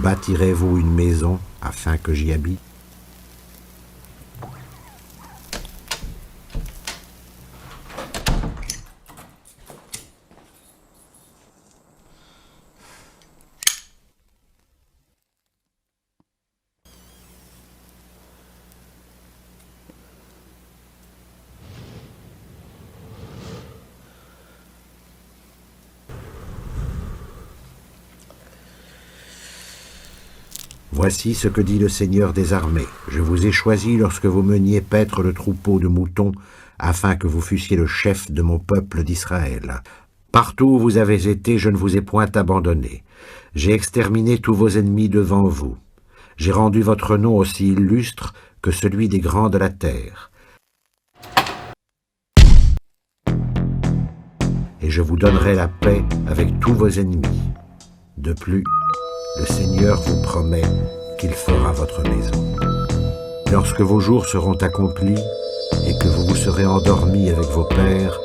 bâtirez-vous une maison afin que j'y habite? Voici ce que dit le Seigneur des armées. Je vous ai choisi lorsque vous meniez paître le troupeau de moutons, afin que vous fussiez le chef de mon peuple d'Israël. Partout où vous avez été, je ne vous ai point abandonné. J'ai exterminé tous vos ennemis devant vous. J'ai rendu votre nom aussi illustre que celui des grands de la terre. Et je vous donnerai la paix avec tous vos ennemis. De plus, le Seigneur vous promet qu'il fera votre maison. Lorsque vos jours seront accomplis et que vous vous serez endormis avec vos pères,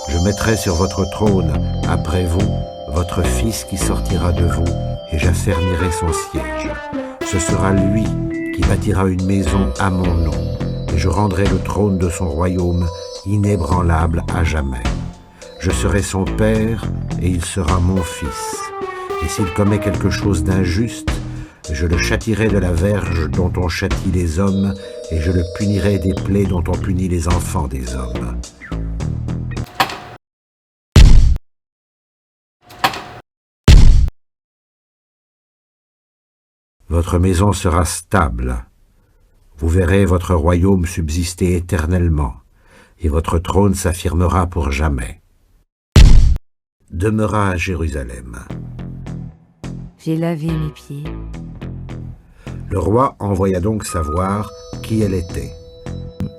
je mettrai sur votre trône, après vous, votre fils qui sortira de vous, et j'affermirai son siège. Ce sera lui qui bâtira une maison à mon nom, et je rendrai le trône de son royaume inébranlable à jamais. Je serai son père, et il sera mon fils. Et s'il commet quelque chose d'injuste, je le châtierai de la verge dont on châtie les hommes, et je le punirai des plaies dont on punit les enfants des hommes. Votre maison sera stable. Vous verrez votre royaume subsister éternellement, et votre trône s'affirmera pour jamais. Demeura à Jérusalem. J'ai lavé mes pieds. Le roi envoya donc savoir qui elle était.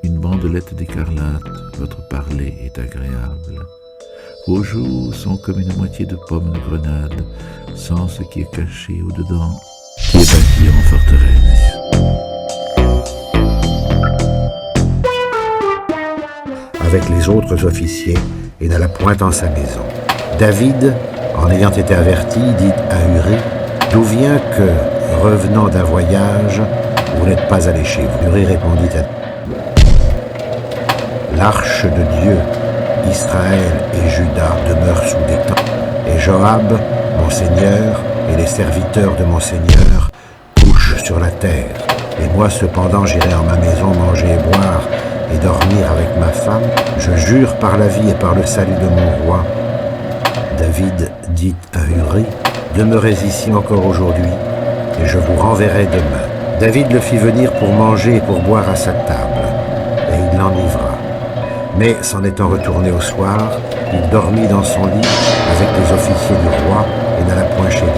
Une bandelette d'écarlate, votre parler est agréable. Vos joues sont comme une moitié de pomme de grenade, sans ce qui est caché au-dedans, qui est bâti en forteresse. Avec les autres officiers, et n'alla point en sa maison. David, en ayant été averti, dit à Uri, « D'où vient que, revenant d'un voyage, vous n'êtes pas allé chez vous ?» Uri répondit à L'arche de Dieu, Israël et Juda demeurent sous des tentes, et Joab, mon seigneur, et les serviteurs de mon seigneur couchent sur la terre. Et moi cependant j'irai en ma maison manger et boire, et dormir avec ma femme. Je jure par la vie et par le salut de mon roi. David dit à Uri, « Demeurez ici encore aujourd'hui, et je vous renverrai demain. » David le fit venir pour manger et pour boire à sa table, et il l'enivra. Mais, s'en étant retourné au soir, il dormit dans son lit avec les officiers du roi et n'alla point chez lui.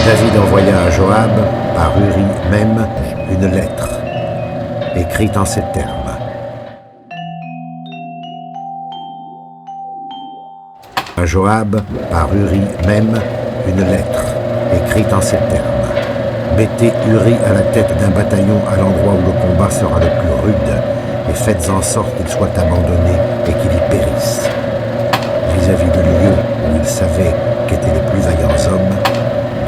David envoya à Joab, par Uri même, une lettre, écrite en ces termes. À Joab, par Uri même, une lettre, écrite en ces termes. Mettez Uri à la tête d'un bataillon à l'endroit où le combat sera le plus rude, et faites en sorte qu'il soit abandonné et qu'il y périsse. Vis-à-vis de lieu où ils savaient qu'étaient les plus vaillants hommes,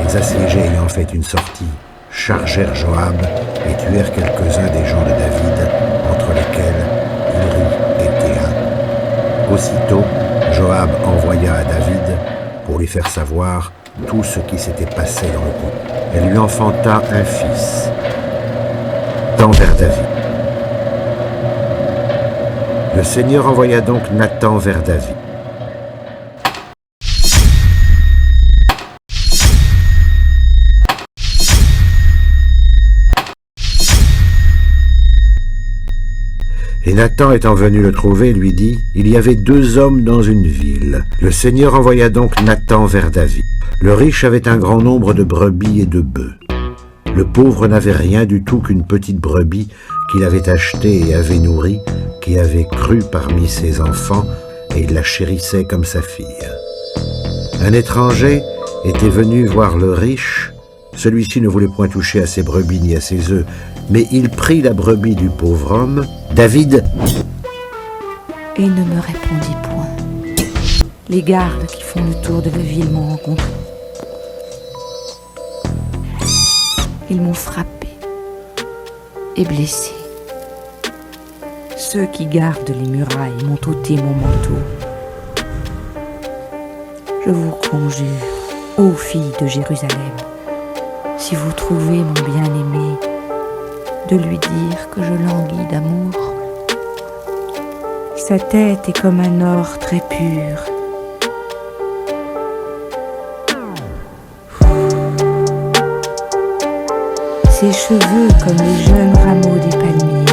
les assiégés ayant fait une sortie, chargèrent Joab et tuèrent quelques-uns des gens de David, entre lesquels Uri était un. Aussitôt, Joab envoya à David pour lui faire savoir tout ce qui s'était passé dans le camp. Elle lui enfanta un fils, Nathan vers David. Le Seigneur envoya donc Nathan vers David. Et Nathan étant venu le trouver, lui dit, « Il y avait 2 hommes dans une ville. » Le Seigneur envoya donc Nathan vers David. Le riche avait un grand nombre de brebis et de bœufs. Le pauvre n'avait rien du tout qu'une petite brebis qu'il avait achetée et avait nourrie, qui avait cru parmi ses enfants, et il la chérissait comme sa fille. Un étranger était venu voir le riche. Celui-ci ne voulait point toucher à ses brebis ni à ses œufs, mais il prit la brebis du pauvre homme. David et ne me répondit point. Les gardes qui font le tour de la ville m'ont rencontré. Ils m'ont frappé et blessé. Ceux qui gardent les murailles m'ont ôté mon manteau. Je vous conjure, ô filles de Jérusalem, si vous trouvez mon bien-aimé, de lui dire que je languis d'amour. Sa tête est comme un or très pur. Ses cheveux comme les jeunes rameaux des palmiers,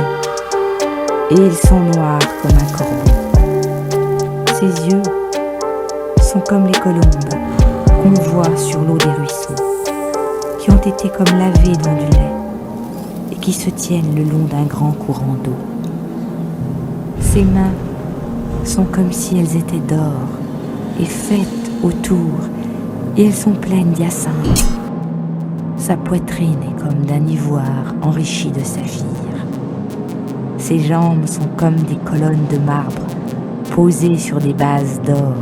et ils sont noirs comme un corbeau. Ses yeux sont comme les colombes qu'on voit sur l'eau des ruisseaux, qui ont été comme lavées dans du lait et qui se tiennent le long d'un grand courant d'eau. Ses mains sont comme si elles étaient d'or et faites autour, et elles sont pleines d'hyacinthes. Sa poitrine est comme d'un ivoire enrichi de saphir. Ses jambes sont comme des colonnes de marbre posées sur des bases d'or.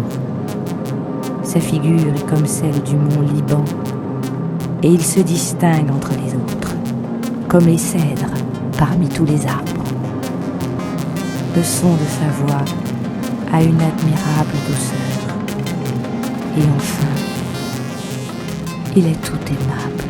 Sa figure est comme celle du mont Liban, et il se distingue entre les autres, comme les cèdres parmi tous les arbres. Le son de sa voix a une admirable douceur, et enfin, il est tout aimable.